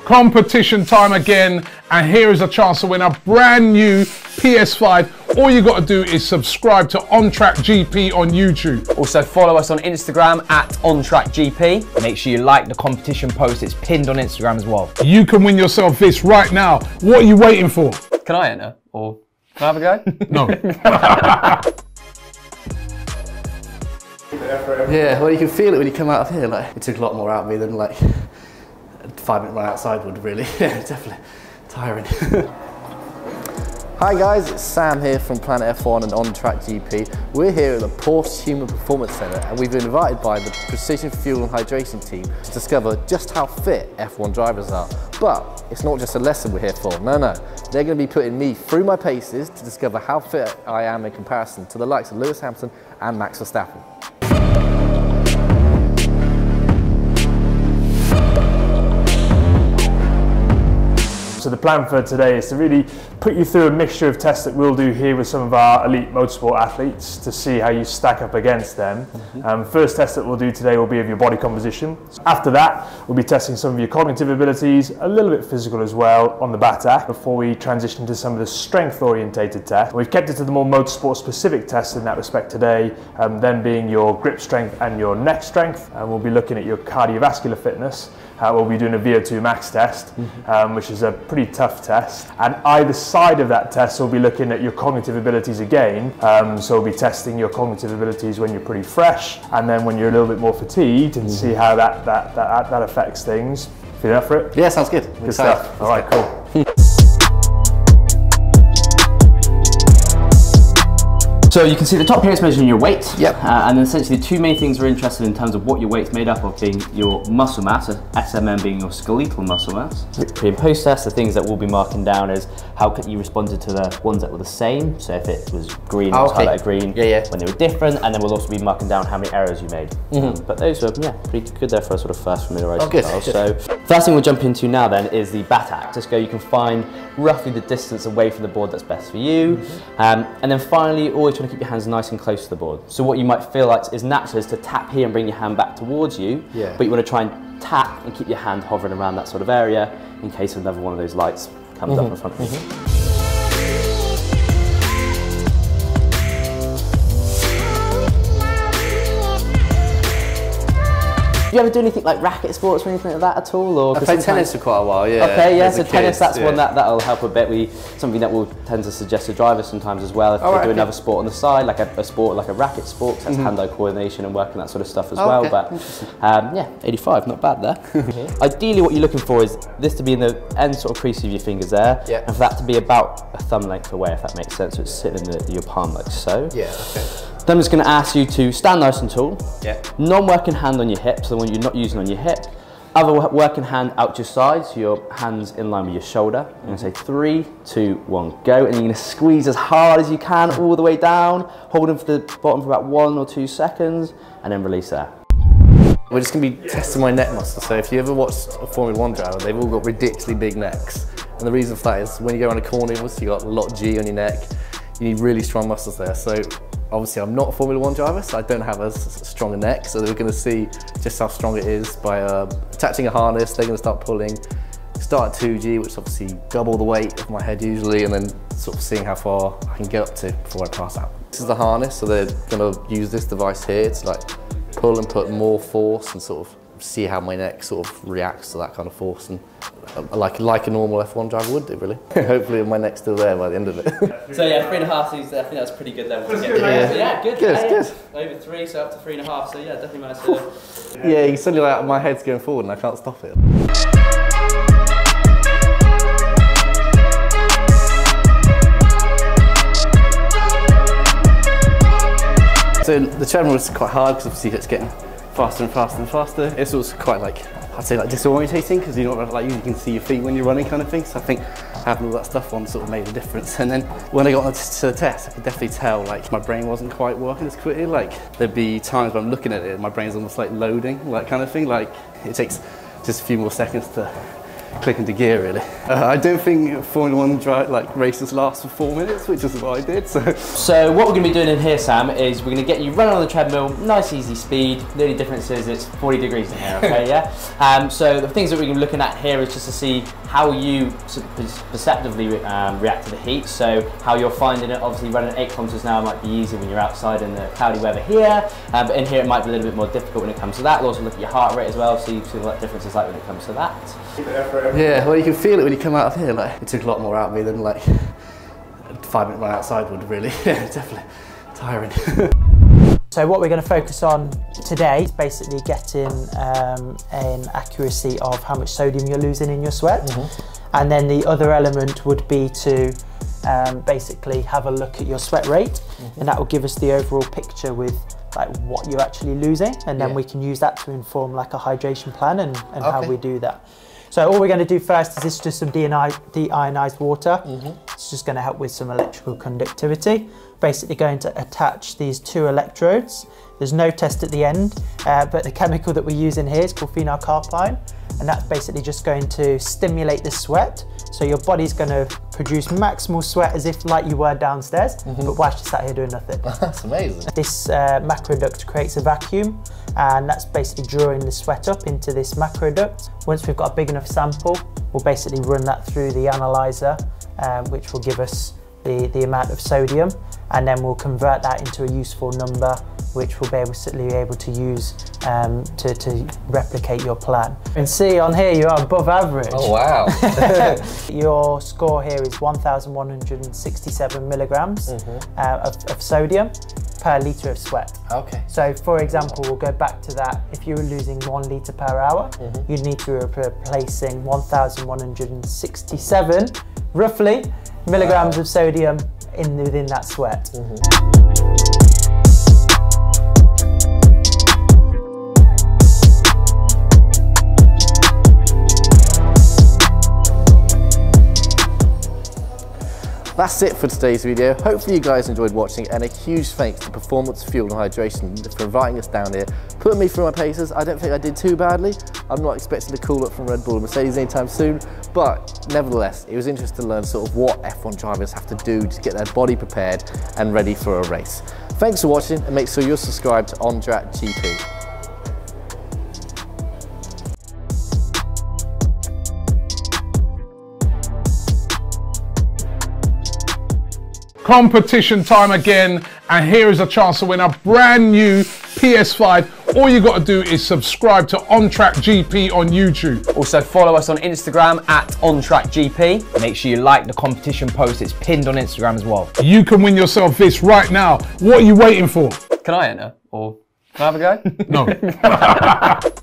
Competition time again, and here is a chance to win a brand new PS5. All you got to do is subscribe to On Track GP on YouTube. Also follow us on Instagram at OnTrackGP. Make sure you like the competition post, it's pinned on Instagram as well. You can win yourself this right now. What are you waiting for? Can I enter? Or can I have a go? No. Yeah, well, you can feel it when you come out of here. Like, it took a lot more out of me than like a 5-minute run outside would, really. Yeah, definitely tiring. Hi guys, it's Sam here from Planet F1 and On Track GP. We're here at the Porsche Human Performance Centre, and we've been invited by the Precision Fuel and Hydration team to discover just how fit F1 drivers are. But it's not just a lesson we're here for, no. They're going to be putting me through my paces to discover how fit I am in comparison to the likes of Lewis Hamilton and Max Verstappen. So the plan for today is to really put you through a mixture of tests that we'll do here with some of our elite motorsport athletes to see how you stack up against them. First test that we'll do today will be of your body composition. After that, we'll be testing some of your cognitive abilities, a little bit physical as well on the BATAC, before we transition to some of the strength orientated tests. We've kept it to the more motorsport specific tests in that respect today, then being your grip strength and your neck strength, and we'll be looking at your cardiovascular fitness. We'll be doing a VO2 max test, which is a pretty tough test. And either side of that test, we'll be looking at your cognitive abilities again. So we'll be testing your cognitive abilities when you're pretty fresh, and then when you're a little bit more fatigued, and see how that affects things. Feeling up for it? Yeah, sounds good. Good stuff. All right, cool. So you can see the top here is measuring your weight. Yep. And then essentially two main things we're interested in terms of what your weight's made up of, being your muscle mass, SMM being your skeletal muscle mass. Pre and post test, the things that we'll be marking down is how you responded to the ones that were the same. So if it was green, it was highlighted green when they were different, and then we'll also be marking down how many errors you made. But those were pretty good there for a sort of first familiarisation trial. So first thing we'll jump into now then is the BATAC. Just go, you can find roughly the distance away from the board that's best for you. And then finally, always trying to keep your hands nice and close to the board. So what you might feel like is natural is to tap here and bring your hand back towards you, but you want to try and tap and keep your hand hovering around that sort of area in case another one of those lights comes up in front of you. Do you ever do anything like racket sports or anything like that at all? Or I played tennis for quite a while, yeah. Okay, yeah, so tennis, that's one that'll help a bit. Something that we'll tend to suggest to drivers sometimes as well, if they do another sport on the side, like a sport like a racket sport, because that's hand-eye coordination and working that sort of stuff as well. But yeah, 85, not bad there. Ideally what you're looking for is this to be in the end sort of crease of your fingers there, and for that to be about a thumb length away, if that makes sense, so it's sitting in your palm like so. Yeah, okay. Then I'm just going to ask you to stand nice and tall, non-working hand on your hip, so the one you're not using on your hip, other working hand out to your side, so your hands in line with your shoulder. I'm going to say 3, 2, 1, go, and you're going to squeeze as hard as you can all the way down, holding for the bottom for about 1 or 2 seconds, and then release there. We're just going to be testing my neck muscle, so if you ever watched a Formula 1 driver, they've all got ridiculously big necks. And the reason for that is when you go around a corner, you've got a lot of G on your neck, you need really strong muscles there. So obviously I'm not a Formula 1 driver, so I don't have a strong a neck, so we're going to see just how strong it is by attaching a harness. They're going to start pulling, start at 2G, which is obviously double the weight of my head usually, and then sort of seeing how far I can get up to before I pass out. This is the harness, so they're going to use this device here to like pull and put more force and sort of see how my neck sort of reacts to that kind of force, and like a normal F1 driver would do, really. Hopefully my neck's still there by the end of it. So yeah, 3.5 seems, I think that's pretty good level to get. Yeah, good. Good. Over 3, so up to 3.5. So yeah, definitely managed to. Yeah, you suddenly like my head's going forward and I can't stop it. So the treadmill was quite hard because obviously it's getting faster and faster and faster. It's also quite like, I'd say like disorientating, because you're not like, you can see your feet when you're running kind of thing. So I think having all that stuff on sort of made a difference. And then when I got on to the test, I could definitely tell like my brain wasn't quite working as quickly. Like there'd be times when I'm looking at it, my brain's almost like loading, like kind of thing. Like it takes just a few more seconds to click into gear really. I don't think Formula 1 races last for 4 minutes, which is what I did. So what we're going to be doing in here, Sam, is we're going to get you running on the treadmill, nice easy speed. The only difference is it's 40 degrees in here, okay, yeah? So the things that we're going to be looking at here is just to see how you perceptively react to the heat. So how you're finding it. Obviously running 8 kilometers an hour might be easy when you're outside in the cloudy weather here, but in here it might be a little bit more difficult when it comes to that. We'll also look at your heart rate as well, so you see what differences like when it comes to that. Yeah, well you can feel it when you come out of here, like it took a lot more out of me than like a 5-minute run outside would really. Yeah, definitely tiring. So what we're going to focus on today is basically getting an accuracy of how much sodium you're losing in your sweat. And then the other element would be to basically have a look at your sweat rate, and that will give us the overall picture with like what you're actually losing, and then we can use that to inform like a hydration plan and how we do that. So all we're going to do first is this, just some deionized water. It's just going to help with some electrical conductivity. Basically going to attach these 2 electrodes. There's no test at the end, but the chemical that we use in here is called phenylcarpine, and that's basically just going to stimulate the sweat. So your body's going to produce maximal sweat as if like you were downstairs, but whilst you're sat here doing nothing. That's amazing. This macroduct creates a vacuum, and that's basically drawing the sweat up into this macroduct. Once we've got a big enough sample, we'll basically run that through the analyzer, which will give us the amount of sodium, and then we'll convert that into a useful number, which we'll be able to use to replicate your plan. And see on here you are above average. Oh wow. Your score here is 1,167 milligrams of sodium per litre of sweat. Okay. So for example, we'll go back to that. If you were losing 1 litre per hour, you'd need to be replacing 1,167, roughly, milligrams of sodium within that sweat. That's it for today's video. Hopefully you guys enjoyed watching, and a huge thanks to Performance Fuel and Hydration for inviting us down here, putting me through my paces. I don't think I did too badly. I'm not expecting a call up from Red Bull or Mercedes anytime soon, but nevertheless, it was interesting to learn sort of what F1 drivers have to do to get their body prepared and ready for a race. Thanks for watching, and make sure you're subscribed to On-Track GP. Competition time again, and here is a chance to win a brand new PS5. All you got to do is subscribe to On Track GP on YouTube. Also follow us on Instagram at OnTrackGP. Make sure you like the competition post, it's pinned on Instagram as well. You can win yourself this right now. What are you waiting for? Can I enter? Or can I have a go? No.